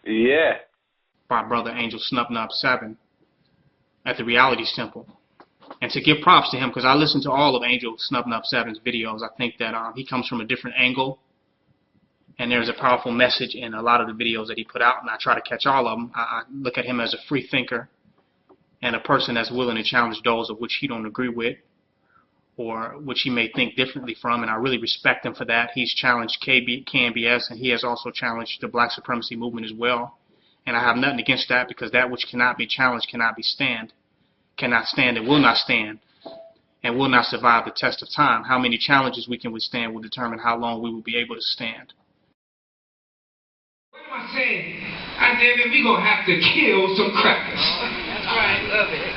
Yeah. My brother Angel Snupnub 7 at the Reality Temple. And to give props to him, because I listened to all of Angel Snupnub 7's videos, I think that he comes from a different angle, and there's a powerful message in a lot of the videos that he put out, and I try to catch all of them. I look at him as a free thinker and a person that's willing to challenge those of which he don't agree with or which he may think differently from, and I really respect him for that. He's challenged KNBS, and he has also challenged the black supremacy movement as well, and I have nothing against that, because that which cannot be challenged cannot stand and will not stand and will not survive the test of time. How many challenges we can withstand will determine how long we will be able to stand. What am I saying? I damn it, we gonna have to kill some crackers. That's right, love it.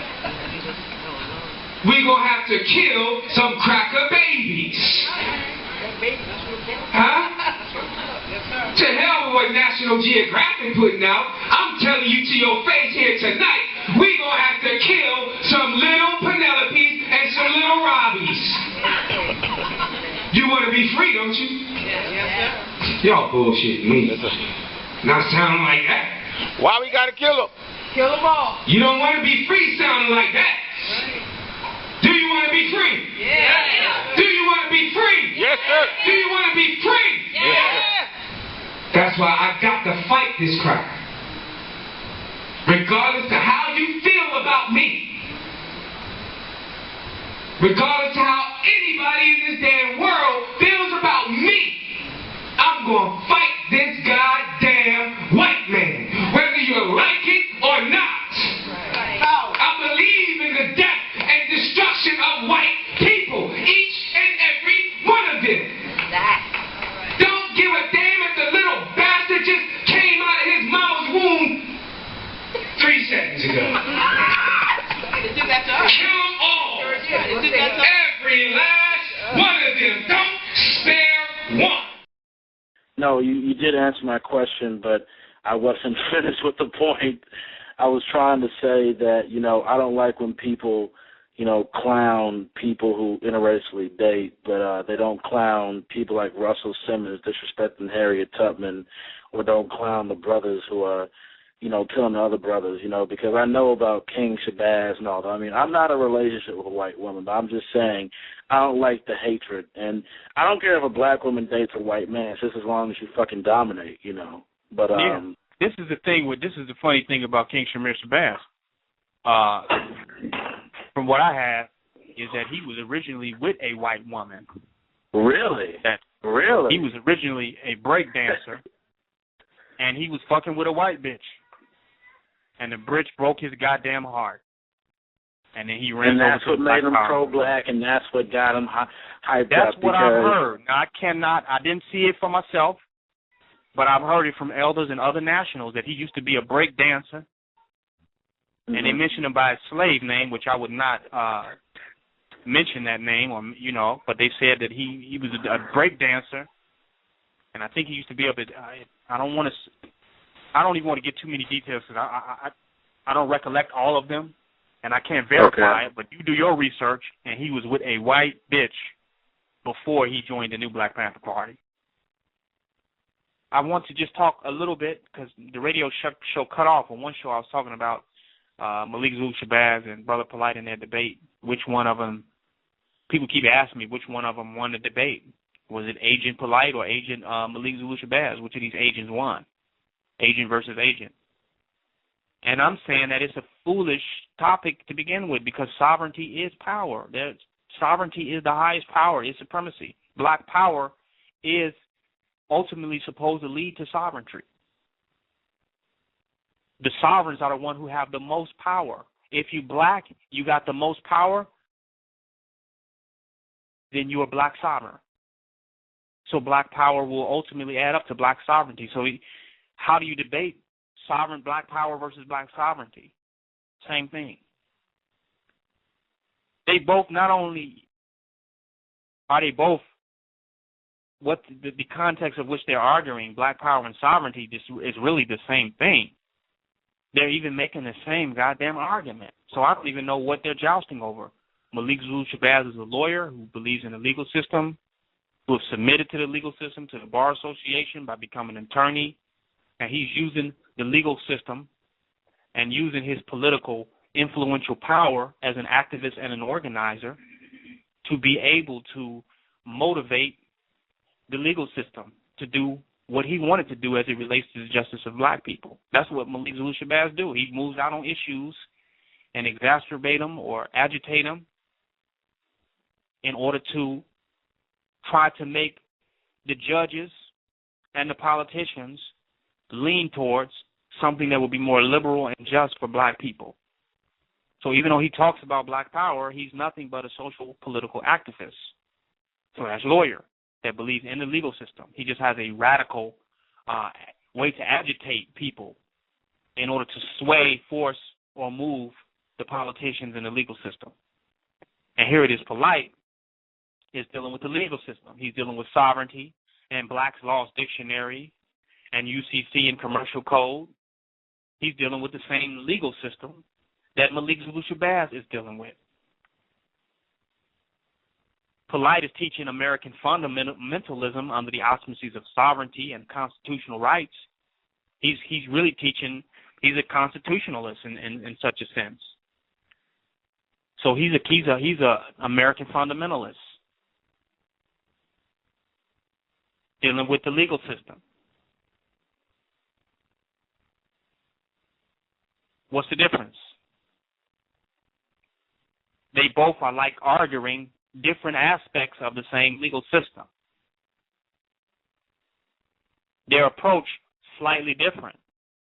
We gonna have to kill some cracker babies. Huh? To hell with what National Geographic putting out. I'm telling you to your face here tonight, we gonna have to kill some little Penelopes and some little Robbies. You wanna be free, don't you? Y'all bullshit me. Not sounding like that. Why we gotta kill them? Kill them all. You don't want to be free sounding like that. Do you want to be free? Yeah. Do you want to be free? Yes, sir. Do you want to be free? Yeah. That's why I got to fight this crap. Regardless of how you feel about me. Regardless of how anybody in this damn world feels about me. I'm going to fight this goddamn white man. Whether you like it or not. I believe in the death and destruction of white people. Each and every one of them. Don't give a damn if the little bastard just came out of his mama's womb 3 seconds ago. Kill them all. Every last one of them. Don't spare one. No, you did answer my question, but I wasn't finished with the point. I was trying to say that, I don't like when people, clown people who interracially date, but they don't clown people like Russell Simmons disrespecting Harriet Tubman, or don't clown the brothers who are, killing the other brothers, because I know about King Shabazz and all that. I mean, I'm not in a relationship with a white woman, but I'm just saying I don't like the hatred. And I don't care if a black woman dates a white man, just as long as you fucking dominate, But, this is the funny thing about King Shamir Shabazz. From what I have, is that he was originally with a white woman. Really? Really? He was originally a break dancer, and he was fucking with a white bitch. And the bitch broke his goddamn heart. And then he ran. And that's what made him pro-black, and that's what got him hyped up. That's what I've heard. Now, I didn't see it for myself, but I've heard it from elders and other nationals that he used to be a break dancer. Mm-hmm. And they mentioned him by his slave name, which I would not mention that name, or but they said that he was a break dancer, and I think he used to be up at. I don't even want to get too many details because I don't recollect all of them, and I can't verify it. But you do your research, and he was with a white bitch before he joined the new Black Panther Party. I want to just talk a little bit because the radio show cut off. On one show I was talking about Malik Zulu Shabazz and Brother Polite in their debate. Which one of them, people keep asking me which one of them won the debate. Was it Agent Polite or Agent Malik Zulu Shabazz? Which of these agents won? Agent versus agent. And I'm saying that it's a foolish topic to begin with because sovereignty is power. Sovereignty is the highest power. It's supremacy. Black power is ultimately supposed to lead to sovereignty. The sovereigns are the ones who have the most power. If you black, you got the most power, then you're a black sovereign. So black power will ultimately add up to black sovereignty. So how do you debate sovereign black power versus black sovereignty? Same thing. They both, not only are they both, what the context of which they're arguing, black power and sovereignty, is really the same thing. They're even making the same goddamn argument. So I don't even know what they're jousting over. Malik Zulu Shabazz is a lawyer who believes in the legal system, who has submitted to the legal system, to the Bar Association by becoming an attorney, and he's using the legal system and using his political influential power as an activist and an organizer to be able to motivate the legal system to do what he wanted to do as it relates to the justice of black people. That's what Malik Zulu Shabazz do. He moves out on issues and exacerbate them or agitate them in order to try to make the judges and the politicians lean towards something that will be more liberal and just for black people. So even though he talks about black power, he's nothing but a social political activist. So that's a lawyer that believes in the legal system. He just has a radical way to agitate people in order to sway, force, or move the politicians in the legal system. And here it is, Polite is dealing with the legal system. He's dealing with sovereignty and Black's Laws Dictionary and UCC and Commercial Code. He's dealing with the same legal system that Malik Zulu Shabazz is dealing with. Polite is teaching American fundamentalism under the auspices of sovereignty and constitutional rights. He's really teaching, he's a constitutionalist in such a sense. So he's a American fundamentalist dealing with the legal system. What's the difference? They both are like arguing different aspects of the same legal system. Their approach slightly different,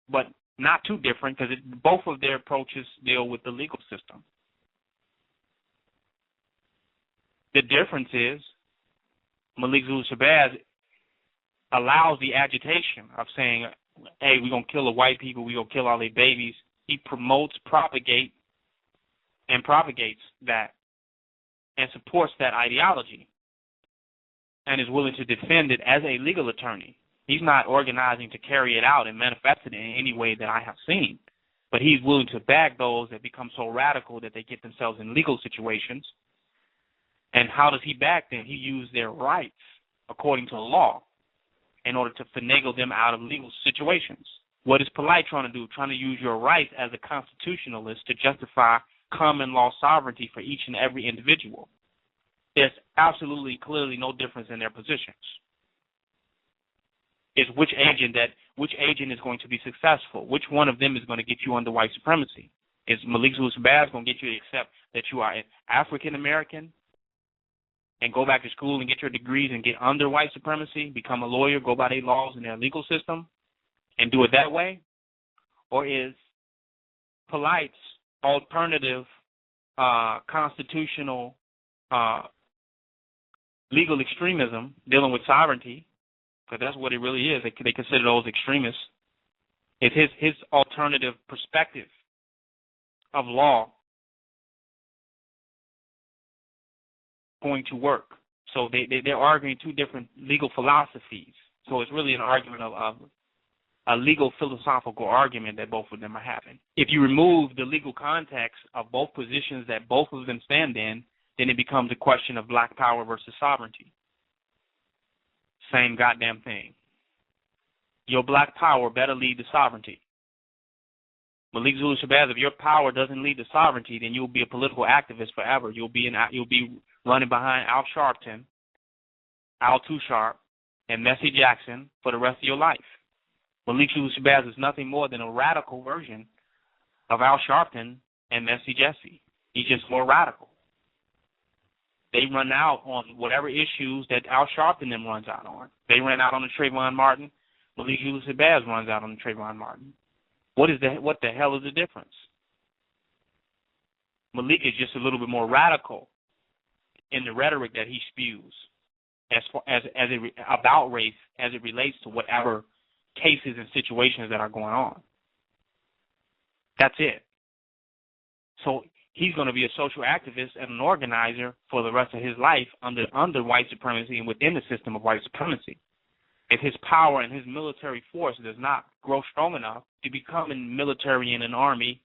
but not too different because both of their approaches deal with the legal system. The difference is Malik Zulu Shabazz allows the agitation of saying, hey, we're going to kill the white people, we're going to kill all their babies. He propagates that and supports that ideology and is willing to defend it as a legal attorney. He's not organizing to carry it out and manifest it in any way that I have seen, but he's willing to back those that become so radical that they get themselves in legal situations. And how does he back them? He uses their rights according to the law in order to finagle them out of legal situations. What is Polite trying to do? Trying to use your rights as a constitutionalist to justify common law sovereignty for each and every individual. There's absolutely clearly no difference in their positions. It's which agent is going to be successful. Which one of them is going to get you under white supremacy? Is Malik Zulu Shabazz going to get you to accept that you are African American and go back to school and get your degrees and get under white supremacy, become a lawyer, go by their laws and their legal system, and do it that way? Or is Polite's alternative constitutional legal extremism dealing with sovereignty, because that's what it really is, they consider those extremists, is his alternative perspective of law going to work? So they're arguing two different legal philosophies. So it's really an argument of a legal philosophical argument that both of them are having. If you remove the legal context of both positions that both of them stand in, then it becomes a question of black power versus sovereignty. Same goddamn thing. your black power better lead to sovereignty. Malik Zulu Shabazz, if your power doesn't lead to sovereignty, then you'll be a political activist forever. You'll be running behind Al Sharpton, Al Too Sharp, and Messi Jackson for the rest of your life. Malik Zulu Shabazz is nothing more than a radical version of Al Sharpton and Messi Jesse. He's just more radical. They run out on whatever issues that Al Sharpton them runs out on. They ran out on the Trayvon Martin. Malik Zulu Shabazz runs out on the Trayvon Martin. What the hell is the difference? Malik is just a little bit more radical in the rhetoric that he spews about race as it relates to whatever cases and situations that are going on. That's it. So he's going to be a social activist and an organizer for the rest of his life under white supremacy and within the system of white supremacy. If his power and his military force does not grow strong enough to become a military and an army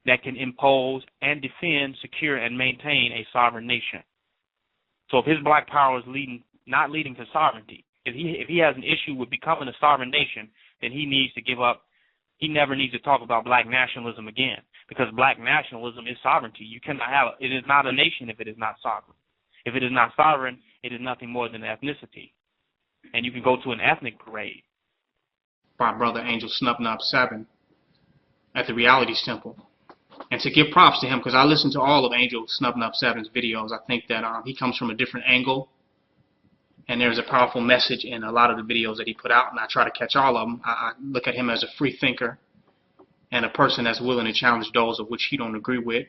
that can impose and defend, secure, and maintain a sovereign nation. So if his black power is not leading to sovereignty, if he has an issue with becoming a sovereign nation, then he needs to give up. He never needs to talk about black nationalism again, because black nationalism is sovereignty. You cannot have it. It is not a nation if it is not sovereign. If it is not sovereign, it is nothing more than ethnicity. And you can go to an ethnic parade. By Brother Angel Snubnub 7 at the Reality Temple. And to give props to him, because I listened to all of Angel Snubnub 7's videos, I think that he comes from a different angle. And there's a powerful message in a lot of the videos that he put out, and I try to catch all of them. I look at him as a free thinker and a person that's willing to challenge those of which he don't agree with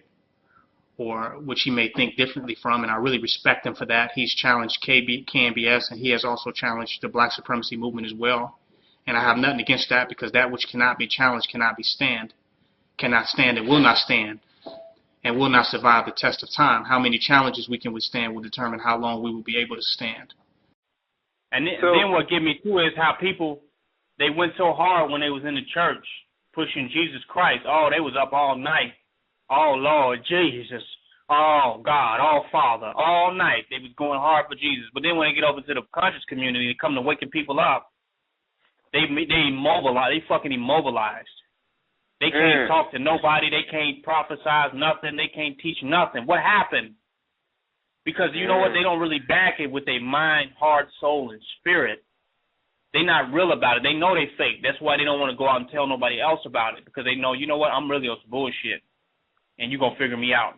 or which he may think differently from, and I really respect him for that. He's challenged KNBS, and he has also challenged the black supremacy movement as well. And I have nothing against that, because that which cannot be challenged cannot stand, and will not stand, and will not survive the test of time. How many challenges we can withstand will determine how long we will be able to stand. And then what get me too is how people, they went so hard when they was in the church pushing Jesus Christ. Oh, they was up all night. Oh, Lord Jesus. Oh, God. Oh, Father. All night. They was going hard for Jesus. But then when they get over to the conscious community, they come to waking people up, they immobilize. They fucking immobilized. They can't talk to nobody. They can't prophesize nothing. They can't teach nothing. What happened? Because you know what? They don't really back it with their mind, heart, soul, and spirit. They're not real about it. They know they fake. That's why they don't want to go out and tell nobody else about it, because they know, you know what, I'm really on some bullshit, and you're going to figure me out.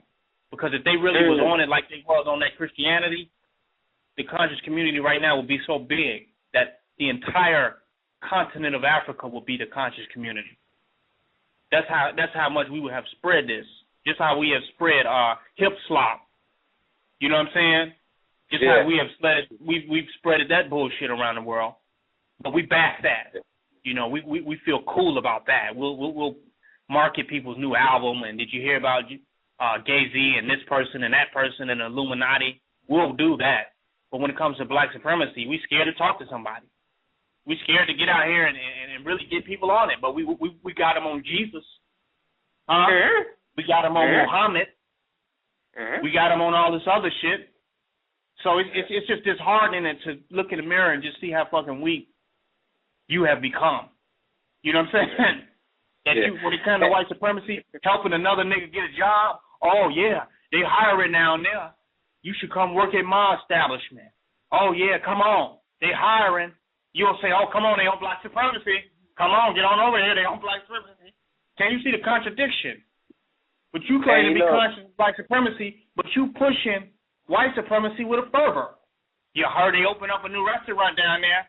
Because if they really was on it like they was on that Christianity, the conscious community right now would be so big that the entire continent of Africa would be the conscious community. That's how much we would have spread this. Just how we have spread hip slop. You know what I'm saying? Just how we have we've spreaded that bullshit around the world. But we back that. You know, we feel cool about that. We'll market people's new album, and did you hear about Jay-Z and this person and that person and the Illuminati? We'll do that. But when it comes to black supremacy, we scared to talk to somebody. We scared to get out here and really get people on it. But we got them on Jesus. We got them on Muhammad. We got them on all this other shit. So it's just disheartening to look in the mirror and just see how fucking weak you have become. You know what I'm saying? That you, when it comes to white supremacy, helping another nigga get a job, oh yeah, they hiring down there. You should come work at my establishment. Oh yeah, come on. They hiring. You'll say, oh, come on, they on black supremacy. Come on, get on over here, they on black supremacy. Can you see the contradiction? But you claim to be conscious of black supremacy, but you pushing white supremacy with a fervor. You heard they open up a new restaurant down there.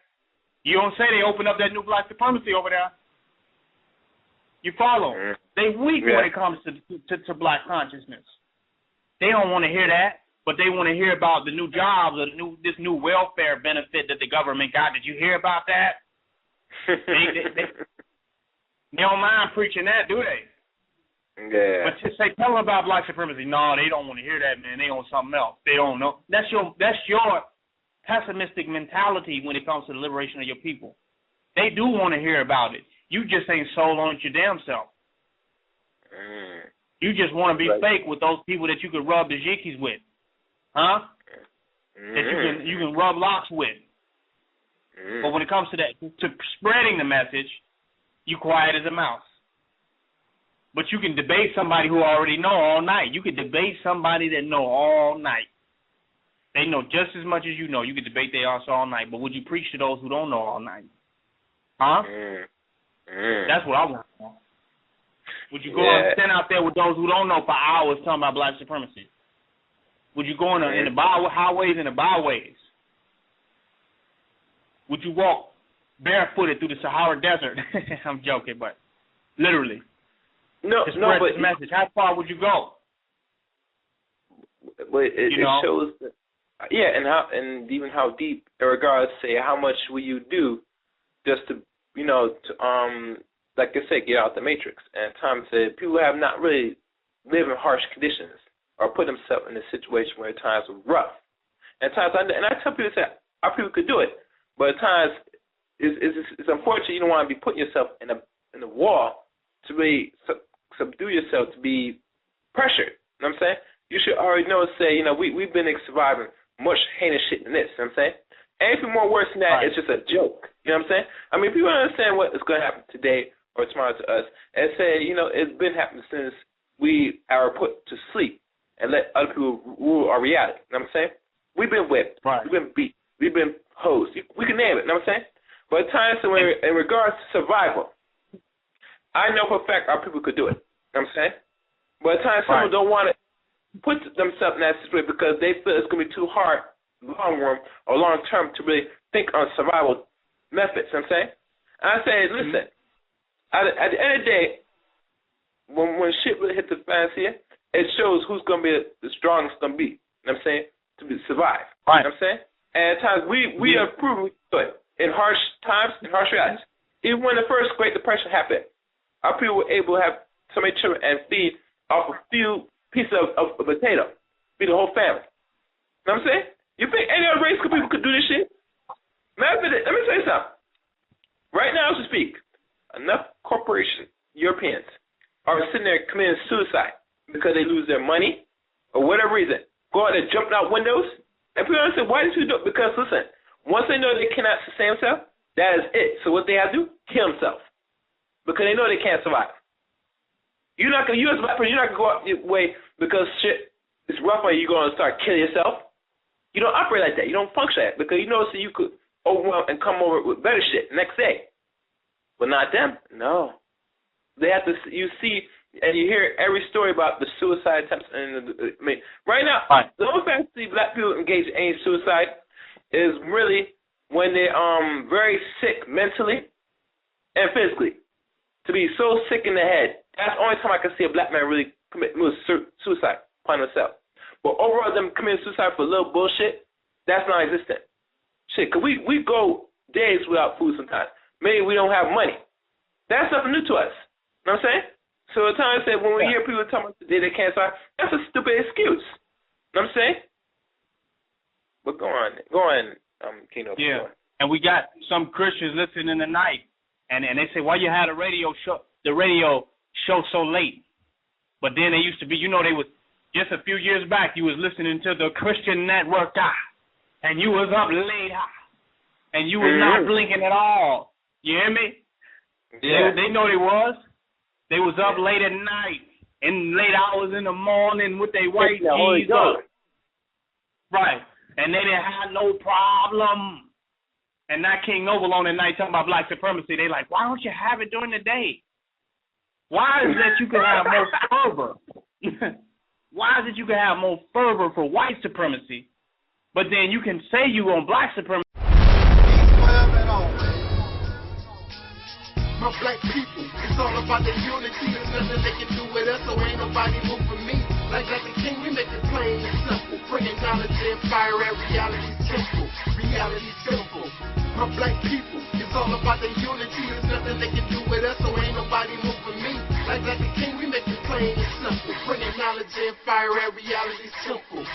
You don't say they open up that new black supremacy over there. You follow? They weak when it comes to black consciousness. They don't want to hear that, but they want to hear about the new jobs or this new welfare benefit that the government got. Did you hear about that? they don't mind preaching that, do they? Yeah. But to say, tell them about black supremacy. No, they don't want to hear that, man. They on something else. They don't know. That's your pessimistic mentality when it comes to the liberation of your people. They do want to hear about it. You just ain't sold on it your damn self. You just want to be fake with those people that you can rub the jickeys with, huh? That you can rub locks with. But when it comes to spreading the message, you quiet as a mouse. But you can debate somebody who already know all night. You can debate somebody that know all night. They know just as much as you know. You can debate they also all night. But would you preach to those who don't know all night? Huh? That's what I want to know. Would you go and stand out there with those who don't know for hours talking about black supremacy? Would you go in the highways and the byways? Would you walk barefooted through the Sahara Desert? I'm joking, but literally. No, to spread this message. How far would you go? But it shows that, and even how deep in regards to say how much will you do just to like I said, get out the matrix. And Tom said people have not really lived in harsh conditions or put themselves in a situation where times were rough. And times, and I tell people that our people could do it, but at times it's unfortunate you don't want to be putting yourself in a wall to really subdue yourself to be pressured. You know what I'm saying? You should already know, say, we've been surviving much heinous shit than this. You know what I'm saying? Anything more worse than that, it's just a joke. You know what I'm saying? I mean, people don't understand what is going to happen today or tomorrow to us, and say, it's been happening since we are put to sleep and let other people rule our reality. You know what I'm saying? We've been whipped. Right. We've been beat. We've been hosed. We can name it. You know what I'm saying? But at times, in regards to survival, I know for a fact our people could do it. You know what I'm saying? But at times, some people don't want to put themselves in that situation because they feel it's going to be too hard, long run or long term, to really think on survival methods. You know what I'm saying? And I say, listen, at the end of the day, when shit really hits the fan here, it shows who's going to be the strongest going to be. You know what I'm saying? To survive. Right. You know what I'm saying? And at times, we have proven we can do it in harsh times, in harsh realities. Even when the first Great Depression happened, our people were able to have so many children and feed off a few pieces of potato, feed the whole family. You know what I'm saying? You think any other race people could do this shit? Let me tell you something. Right now, as we speak, enough corporations, Europeans, are sitting there committing suicide because they lose their money or whatever reason. Go out there jumping out windows. And people say, why did you do it? Because, listen, once they know they cannot sustain themselves, that is it. So what they have to do? Kill themselves. Because they know they can't survive. You're not going to, you as a black person, you're not going to go out your way because shit is rough on you, you're going to start killing yourself. You don't operate like that. You don't function like that because you know so you could overwhelm and come over with better shit next day. But not them. No. They have to, you see, and you hear every story about the suicide attempts. Right now, the only time I see black people engage in any suicide is really when they're very sick mentally and physically. To be so sick in the head, that's the only time I can see a black man really commit suicide upon himself. But overall, them committing suicide for a little bullshit, that's non-existent. Shit, because we go days without food sometimes. Maybe we don't have money. That's something new to us. You know what I'm saying? So at times, when we hear people talking about the day they can't survive, that's a stupid excuse. You know what I'm saying? But go on, Kino. Yeah, and we got some Christians listening tonight, and they say, why you had the radio show so late? But then they used to be, they was just a few years back, you was listening to the Christian Network and you was up late and you was not blinking at all. You hear me? Yeah. They know they was. They was up late at night, in late hours in the morning with their white tees up. Right. And they didn't have no problem. And that King Noble on at night talking about black supremacy, they like, why don't you have it during the day? Why is it that you can have more fervor? Why is it you can have more fervor for white supremacy, but then you can say you on black supremacy? My black people, it's all about the unity. There's nothing they can do with us, so ain't nobody move for me. Like the King, we make it plain and simple. Bringing knowledge and fire at reality's temple. Reality's simple. My black people, it's all about the unity. There's nothing they can do with us, so ain't nobody move for me. Like the King, we make it plain and simple. Bringing knowledge and fire at reality's temple.